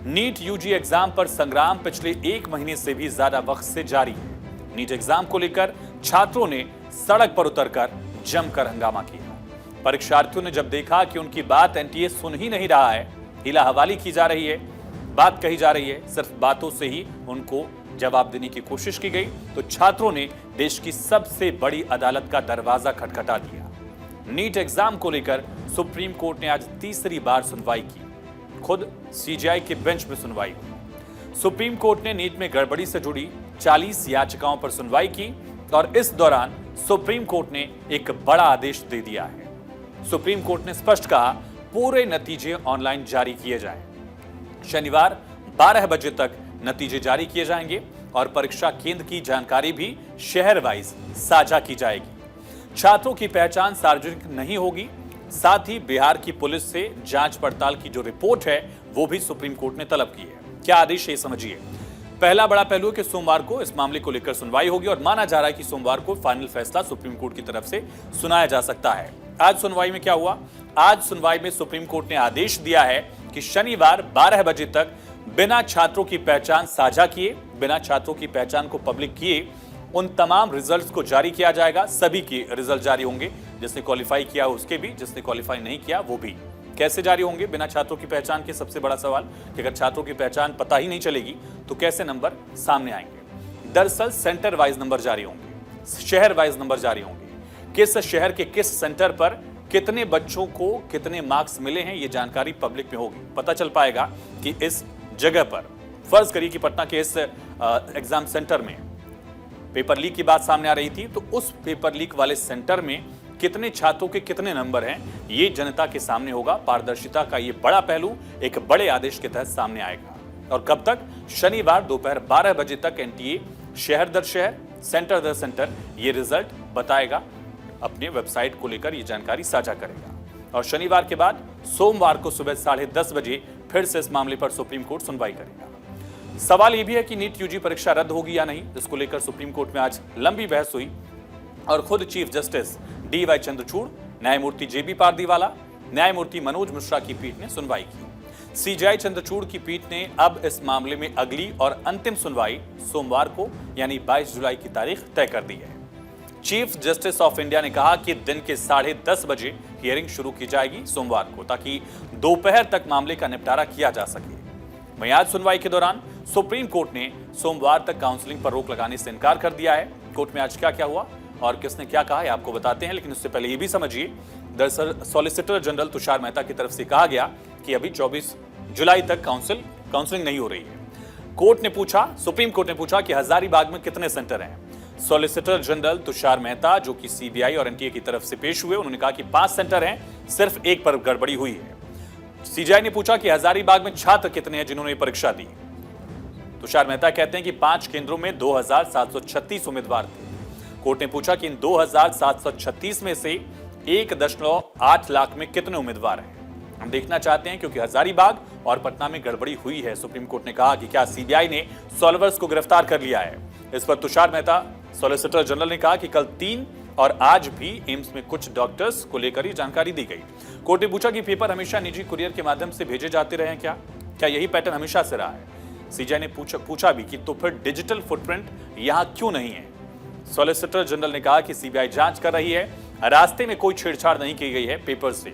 NEET UG exam पर संग्राम पिछले 1 महीने से भी ज्यादा वक्त से जारी है। नीट एग्जाम को लेकर छात्रों ने सड़क पर उतरकर जमकर हंगामा किया। परीक्षार्थियों ने जब देखा कि उनकी बात एनटीए सुन ही नहीं रहा है, हिला हवाली की जा रही है, बात कही जा रही है, सिर्फ बातों से ही उनको जवाब देने की कोशिश की गई, तो छात्रों ने देश की सबसे बड़ी अदालत का दरवाजा खटखटा दिया। नीट एग्जाम को लेकर सुप्रीम कोर्ट ने आज तीसरी बार सुनवाई की। खुद सीजीआई के बेंच में सुनवाई हुई। सुप्रीम कोर्ट ने नीट में गड़बड़ी से जुड़ी 40 याचिकाओं पर सुनवाई की और इस दौरान सुप्रीम कोर्ट ने एक बड़ा आदेश दे दिया है। सुप्रीम कोर्ट ने स्पष्ट कहा, पूरे नतीजे ऑनलाइन जारी किए जाएं। शनिवार 12 बजे तक नतीजे जारी किए जाएंगे और परीक्षा केंद्र की जानकारी भी शहर वाइज साझा की जाएगी। छात्रों की पहचान सार्वजनिक नहीं होगी। साथ ही बिहार की पुलिस से जांच पड़ताल की जो रिपोर्ट है वो भी सुप्रीम कोर्ट ने तलब की है। क्या आदेश है समझिए। पहला बड़ा पहलू है कि सोमवार को इस मामले को लेकर सुनवाई होगी और माना जा रहा है कि सोमवार को फाइनल फैसला सुप्रीम कोर्ट की तरफ से सुनाया जा सकता है। आज सुनवाई में क्या हुआ? आज सुनवाई में सुप्रीम कोर्ट ने आदेश दिया है कि शनिवार 12 बजे तक बिना छात्रों की पहचान साझा किए, बिना छात्रों की पहचान को पब्लिक किए उन तमाम रिजल्ट्स को जारी किया जाएगा। सभी के रिजल्ट जारी होंगे, जिसने क्वालिफाई किया उसके भी, जिसने क्वालिफाई नहीं किया वो भी। कैसे जारी होंगे बिना छात्रों की पहचान के? सबसे बड़ा सवाल कि अगर छात्रों की पहचान पता ही नहीं चलेगी तो कैसे नंबर सामने आएंगे? दरअसल सेंटर वाइज नंबर जारी होंगे, शहर वाइज नंबर जारी होंगे। किस शहर के किस सेंटर पर कितने बच्चों को कितने मार्क्स मिले हैं ये जानकारी पब्लिक में होगी। पता चल पाएगा कि इस जगह पर, फर्ज करिए कि पटना के इस एग्जाम सेंटर में पेपर लीक की बात सामने आ रही थी, तो उस पेपर लीक वाले सेंटर में कितने छात्रों के कितने नंबर हैं ये जनता के सामने होगा। पारदर्शिता का ये बड़ा पहलू एक बड़े आदेश के तहत सामने आएगा। और कब तक? शनिवार दोपहर 12 बजे तक एनटीए शहर दर शहर, सेंटर दर सेंटर ये रिजल्ट बताएगा, अपने वेबसाइट को लेकर ये जानकारी साझा करेगा। और शनिवार के बाद सोमवार को सुबह 10:30 बजे फिर से इस मामले पर सुप्रीम कोर्ट सुनवाई करेगा। सवाल यह भी है कि नीट यूजी परीक्षा रद्द होगी या नहीं। इसको लेकर सुप्रीम कोर्ट में आज लंबी बहस हुई और खुद चीफ जस्टिस डीवाई चंद्रचूड़, न्यायमूर्ति जेबी पारदीवाला, न्यायमूर्ति मनोज मिश्रा की पीठ ने सुनवाई की। सीजीआई चंद्रचूड़ की पीठ ने अब इस मामले में अगली और अंतिम सुनवाई सोमवार को यानी 22 जुलाई की तारीख तय कर दी है। चीफ जस्टिस ऑफ इंडिया ने कहा कि दिन के 10:30 बजे हियरिंग शुरू की जाएगी सोमवार को, ताकि दोपहर तक मामले का निपटारा किया जा सके। वहीं आज सुनवाई के दौरान सुप्रीम कोर्ट ने सोमवार तक काउंसलिंग पर रोक लगाने से इनकार कर दिया है। कोर्ट में आज क्या क्या हुआ और किसने क्या कहा है आपको बताते हैं, लेकिन उससे पहले ये भी समझिए, दरअसल सॉलिसिटर जनरल तुषार मेहता की तरफ से कहा गया कि अभी 24 जुलाई तक काउंसलिंग नहीं हो रही है। सुप्रीम कोर्ट ने पूछा कि हजारीबाग में कितने सेंटर हैं। सॉलिसिटर जनरल तुषार मेहता, जो कि सीबीआई और एनटीए की तरफ से पेश हुए, उन्होंने कहा कि 5 सेंटर हैं, सिर्फ एक पर गड़बड़ी हुई है। सीजीआई ने पूछा कि हजारीबाग में छात्र कितने हैं जिन्होंने परीक्षा दी। तुषार मेहता कहते हैं कि 5 केंद्रों में 2736 उम्मीदवार थे। कोर्ट ने पूछा कि इन 2736 में से 1.8 लाख में कितने उम्मीदवार हैं। हम देखना चाहते हैं क्योंकि हजारीबाग और पटना में गड़बड़ी हुई है। सुप्रीम कोर्ट ने कहा कि क्या सीबीआई ने सॉल्वर्स को गिरफ्तार कर लिया है। इस पर तुषार मेहता, सॉलिसिटर जनरल, ने कहा कि कल 3 और आज भी एम्स में कुछ डॉक्टर्स को लेकर ही जानकारी दी गई। कोर्ट ने पूछा कि पेपर हमेशा निजी कुरियर के माध्यम से भेजे जाते रहे हैं क्या यही पैटर्न हमेशा से रहा है। सीजीआई ने पूछा भी कि तो फिर डिजिटल फुटप्रिंट यहां क्यों नहीं है। सॉलिसिटर जनरल ने कहा कि सीबीआई जांच कर रही है, रास्ते में कोई छेड़छाड़ नहीं की गई है पेपर से।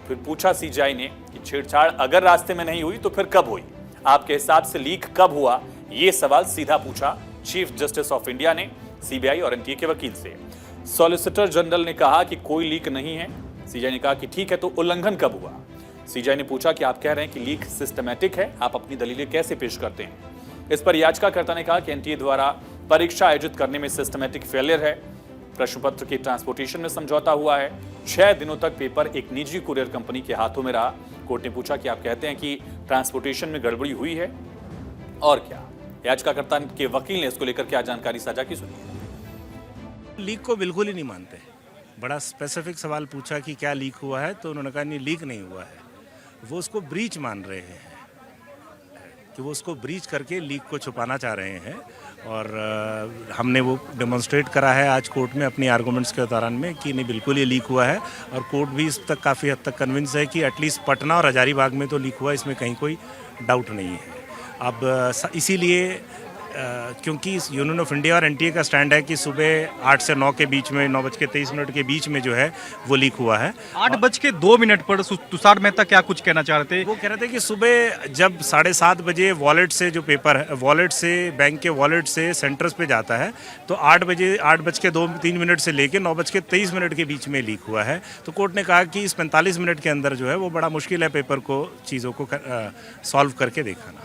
फिर पूछा सीजीआई ने कि छेड़छाड़ अगर रास्ते में नहीं हुई तो फिर कब हुई, आपके हिसाब से लीक कब हुआ। यह सवाल सीधा पूछा चीफ जस्टिस ऑफ इंडिया ने सीबीआई और एनटीए के वकील से। सॉलिसिटर जनरल ने कहा कि कोई लीक नहीं है। सीजीआई ने कहा कि ठीक है, तो उल्लंघन कब हुआ। सीजीआई ने पूछा कि आप कह रहे हैं कि लीक सिस्टमैटिक है, आप अपनी दलीलें कैसे पेश करते हैं। इस पर याचिकाकर्ता ने कहा कि एनटीए द्वारा परीक्षा आयोजित करने में सिस्टमैटिक फेलियर है। प्रश्न पत्र के ट्रांसपोर्टेशन में समझौता हुआ है। 6 दिनों तक पेपर एक निजी कुरियर कंपनी के हाथों में रहा। कोर्ट ने पूछा कि आप कहते हैं कि ट्रांसपोर्टेशन में गड़बड़ी हुई है और क्या। याचिकाकर्ता के वकील ने इसको लेकर क्या जानकारी साझा की, सुनिए। लीक को बिल्कुल ही नहीं मानते। बड़ा स्पेसिफिक सवाल पूछा कि क्या लीक हुआ है, तो उन्होंने कहा नहीं, लीक नहीं हुआ है। वो उसको ब्रीच मान रहे हैं। कि वो उसको ब्रीच करके लीक को छुपाना चाह रहे हैं। और हमने वो डेमोन्स्ट्रेट करा है आज कोर्ट में अपनी आर्गूमेंट्स के दौरान में कि नहीं, बिल्कुल ये लीक हुआ है। और कोर्ट भी इस तक काफ़ी हद तक कन्विंस है कि एटलीस्ट पटना और हजारीबाग में तो लीक हुआ, इसमें कहीं कोई डाउट नहीं है। अब इसीलिए क्योंकि यूनियन ऑफ इंडिया और एनटीए का स्टैंड है कि सुबह 8 से 9 के बीच में, 9:23 के बीच में जो है वो लीक हुआ है। 8:02 पर तुषार मेहता क्या कुछ कहना चाह रहे थे? वो कह रहे थे कि सुबह जब 7:30 बजे वॉलेट से जो पेपर है, वॉलेट से, बैंक के वॉलेट से सेंटर्स पे जाता है, तो 8:02 से लेकर 9:23 के बीच में लीक हुआ है। तो कोर्ट ने कहा कि इस 45 मिनट के अंदर जो है वो बड़ा मुश्किल है पेपर को, चीज़ों को सॉल्व करके दिखाना।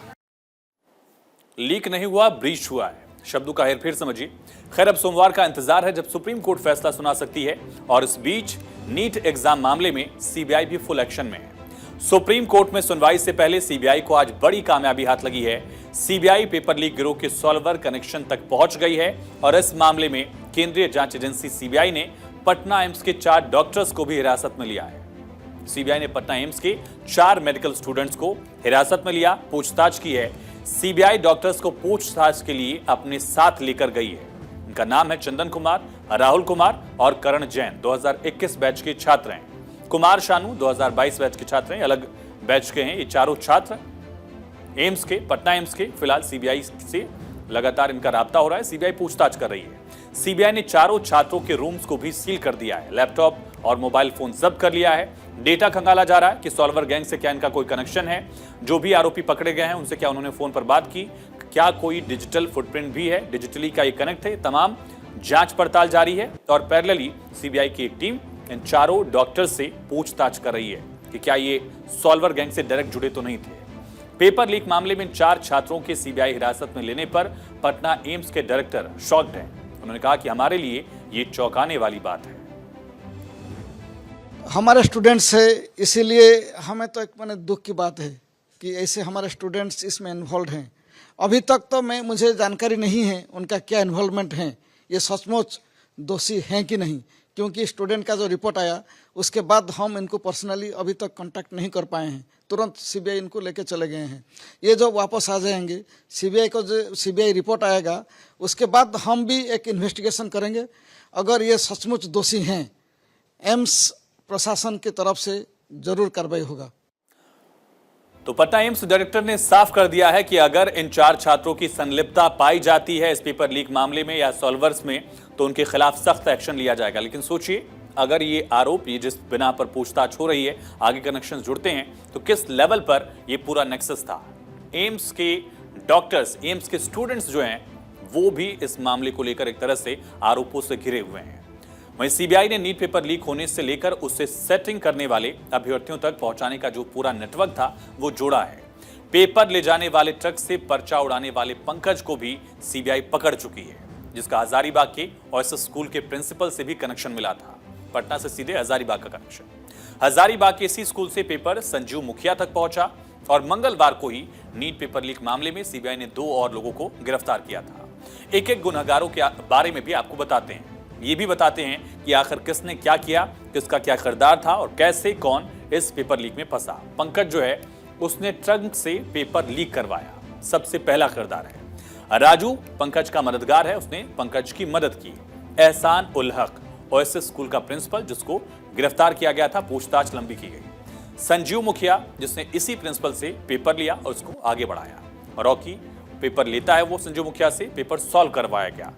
लीक नहीं हुआ, ब्रीच हुआ है, शब्दों का हेरफेर समझिए। खैर, अब सोमवार का इंतजार है जब सुप्रीम कोर्ट फैसला सुना सकती है। और इस बीच नीट एग्जाम मामले में सीबीआई भी फुल एक्शन में है। सुप्रीम कोर्ट में सुनवाई से पहले सीबीआई को आज बड़ी कामयाबी हाथ लगी है। सीबीआई पेपर लीक गिरोह के सॉल्वर कनेक्शन तक पहुंच गई है और इस मामले में केंद्रीय जांच एजेंसी सीबीआई ने पटना एम्स के 4 डॉक्टर्स को भी हिरासत में लिया है। सीबीआई ने पटना एम्स के 4 मेडिकल स्टूडेंट्स को हिरासत में लिया, पूछताछ की है। सीबीआई डॉक्टर्स को पूछताछ के लिए अपने साथ लेकर गई है। इनका नाम है चंदन कुमार, राहुल कुमार और करण जैन। 2021 बैच के छात्र हैं। कुमार शानू 2022 बैच के छात्र हैं, अलग बैच के हैं ये चारों छात्र एम्स के, पटना एम्स के। फिलहाल सीबीआई से लगातार इनका राब्ता हो रहा है, सीबीआई पूछताछ कर रही है। सीबीआई ने चारों छात्रों के रूम्स को भी सील कर दिया है, लैपटॉप और मोबाइल फोन जब्त कर लिया है। डेटा खंगाला जा रहा है कि सॉल्वर गैंग से क्या इनका कोई कनेक्शन है, जो भी आरोपी पकड़े गए हैं उनसे क्या उन्होंने फोन पर बात की, क्या कोई डिजिटल फुटप्रिंट भी है, डिजिटली का ये कनेक्ट है। तमाम जांच पड़ताल जारी है और पैरेलली सीबीआई की एक टीम इन चारों डॉक्टर से पूछताछ कर रही है कि क्या ये सॉल्वर गैंग से डायरेक्ट जुड़े तो नहीं थे। पेपर लीक मामले में 4 छात्रों के सीबीआई हिरासत में लेने पर पटना एम्स के डायरेक्टर शॉक्ड हैं। उन्होंने कहा कि हमारे लिए ये चौंकाने वाली बात है। हमारे स्टूडेंट्स है, इसीलिए हमें तो एक माने दुख की बात है कि ऐसे हमारे स्टूडेंट्स इसमें इन्वॉल्व हैं। अभी तक तो मुझे जानकारी नहीं है उनका क्या इन्वॉल्वमेंट है, ये सचमुच दोषी हैं कि नहीं, क्योंकि स्टूडेंट का जो रिपोर्ट आया उसके बाद हम इनको पर्सनली अभी तक कांटेक्ट नहीं कर पाए हैं। तुरंत सीबीआई इनको लेके चले गए हैं। ये जो वापस आ जाएंगे, सीबीआई को जो सीबीआई रिपोर्ट आएगा उसके बाद हम भी एक इन्वेस्टिगेशन करेंगे। अगर ये सचमुच दोषी हैं, एम्स प्रशासन की तरफ से जरूर कार्रवाई होगा। तो पटना एम्स डायरेक्टर ने साफ कर दिया है कि अगर इन 4 छात्रों की संलिप्तता पाई जाती है इस पेपर लीक मामले में या सॉल्वर्स में, तो उनके खिलाफ सख्त एक्शन लिया जाएगा। लेकिन सोचिए, अगर ये आरोप, ये जिस बिना पर पूछताछ हो रही है, आगे कनेक्शन जुड़ते हैं, तो किस लेवल पर ये पूरा नेक्सस था। एम्स के डॉक्टर्स, एम्स के स्टूडेंट्स जो हैं, वो भी इस मामले को लेकर एक तरह से आरोपों से घिरे हुए हैं। वहीं सीबीआई ने नीट पेपर लीक होने से लेकर उसे सेटिंग करने वाले अभ्यर्थियों तक पहुंचाने का जो पूरा नेटवर्क था वो जोड़ा है। पेपर ले जाने वाले ट्रक से पर्चा उड़ाने वाले पंकज को भी सीबीआई पकड़ चुकी है, जिसका हजारीबाग के ओएसएस स्कूल के प्रिंसिपल से भी कनेक्शन मिला था। पटना से सीधे हजारीबाग का कनेक्शन। हजारीबाग के इसी स्कूल से पेपर संजीव मुखिया तक पहुंचा और मंगलवार को ही नीट पेपर लीक मामले में सीबीआई ने 2 और लोगों को गिरफ्तार किया था। एक गुनहगारों के बारे में भी आपको बताते हैं, ये भी बताते हैं कि आखिर किसने क्या किया, किसका क्या किरदार था और कैसे कौन इस पेपर लीक में फंसा। पंकज जो है उसने ट्रक से पेपर लीक करवाया, सबसे पहला किरदार है। राजू पंकज का मददगार है, उसने पंकज की मदद की। एहसान उल हक ओएसएस स्कूल का प्रिंसिपल, जिसको गिरफ्तार किया गया था, पूछताछ लंबी की गई। संजीव मुखिया, जिसने इसी प्रिंसिपल से पेपर लिया और उसको आगे बढ़ाया। रॉकी पेपर लेता है, वो संजीव मुखिया से पेपर सॉल्व करवाया गया।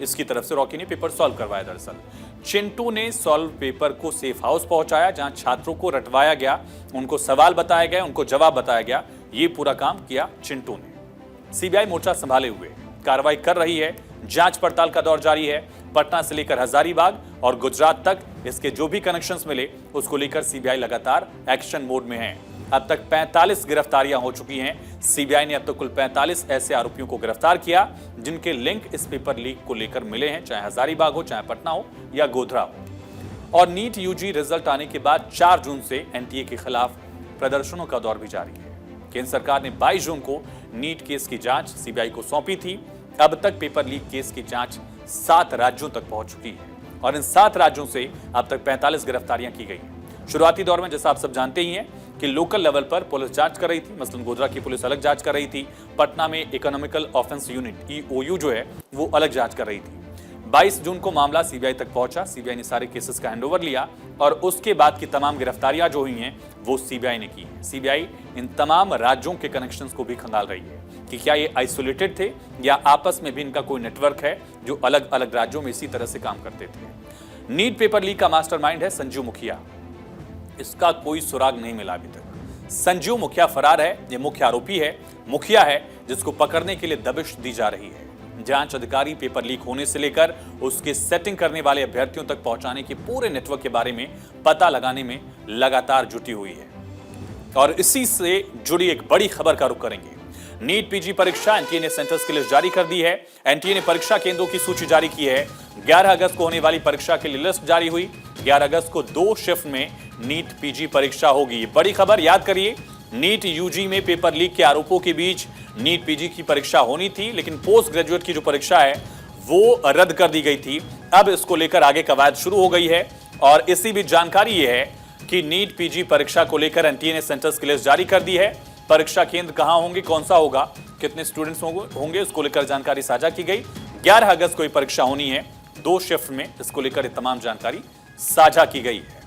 इसकी तरफ से रॉकी ने पेपर सॉल्व करवाया। दरअसल चिंटू ने सॉल्व पेपर को सेफ हाउस पहुंचाया, जहां छात्रों को रटवाया गया, उनको सवाल बताया गया, उनको जवाब बताया गया। ये पूरा काम किया चिंटू ने। सीबीआई मोर्चा संभाले हुए कार्रवाई कर रही है, जांच पड़ताल का दौर जारी है। पटना से लेकर हजारीबाग और गुजरात तक इसके जो भी कनेक्शंस मिले उसको लेकर सीबीआई लगातार एक्शन मोड में है। अब तक 45 गिरफ्तारियां हो चुकी हैं। सीबीआई ने अब तक कुल 45 ऐसे आरोपियों को गिरफ्तार किया जिनके लिंक इस पेपर लीक को लेकर मिले हैं, चाहे हजारीबाग हो, चाहे पटना हो या गोधरा हो। और नीट यूजी रिजल्ट आने के बाद 4 जून से एनटीए के खिलाफ प्रदर्शनों का दौर भी जारी है। केंद्र सरकार ने 22 जून को नीट केस की जांच सीबीआई को सौंपी थी। अब तक पेपर लीक केस की जांच 7 राज्यों तक पहुंच चुकी है और इन 7 राज्यों से अब तक 45 गिरफ्तारियां की गई हैं। शुरुआती दौर में जैसा आप सब जानते ही हैं कि लोकल लेवल पर पुलिस जांच कर रही थी, मसलन गोधरा की पुलिस अलग जांच कर रही थी, पटना में इकोनॉमिकल ऑफेंस यूनिट EOU जो है वो अलग जांच कर रही थी। 22 जून को मामला सीबीआई तक पहुंचा, सीबीआई ने सारे केसेस का हैंडओवर लिया और उसके बाद की तमाम गिरफ्तारियां जो हुई हैं वो सीबीआई ने की। सीबीआई इन तमाम राज्यों के कनेक्शंस को भी खंगाल रही है कि क्या ये आइसोलेटेड थे या आपस में भी इनका कोई नेटवर्क है जो अलग अलग राज्यों में इसी तरह से काम करते थे। नीट पेपर लीक का मास्टरमाइंड है संजीव मुखिया, इसका कोई सुराग नहीं मिला अभी तक। संजीव मुखिया फरार है, ये मुख्य आरोपी है, मुखिया है जिसको पकड़ने के लिए दबिश दी जा रही है। जांच अधिकारी पेपर लीक होने से लेकर उसके सेटिंग करने वाले अभ्यर्थियों तक पहुंचाने के पूरे नेटवर्क के बारे में पता लगाने में लगातार जुटी हुई है और इसी से जुड़ी एक बड़ी खबर का रुख करेंगे। नीट पीजी परीक्षा एनटीए ने सेंटर्स की लिस्ट जारी कर दी है। एनटीए ने परीक्षा केंद्रों की सूची जारी की है। 11 अगस्त को होने वाली परीक्षा के लिए लिस्ट जारी हुई। 11 अगस्त को 2 शिफ्ट में नीट पीजी परीक्षा होगी। बड़ी खबर, याद करिए, नीट यूजी में पेपर लीक के आरोपों के बीच नीट पीजी की परीक्षा होनी थी, लेकिन पोस्ट ग्रेजुएट की जो परीक्षा है वो रद्द कर दी गई थी। अब इसको लेकर आगे कवायद शुरू हो गई है और इसी बीच जानकारी यह है कि नीट पीजी परीक्षा को लेकर एनटीए ने सेंटर्स की लिस्ट जारी कर दी है। परीक्षा केंद्र कहां होंगे, कौन सा होगा, कितने स्टूडेंट्स होंगे, उसको लेकर जानकारी साझा की गई। 11 अगस्त को ये परीक्षा होनी है, 2 शिफ्ट में, इसको लेकर तमाम जानकारी साझा की गई है।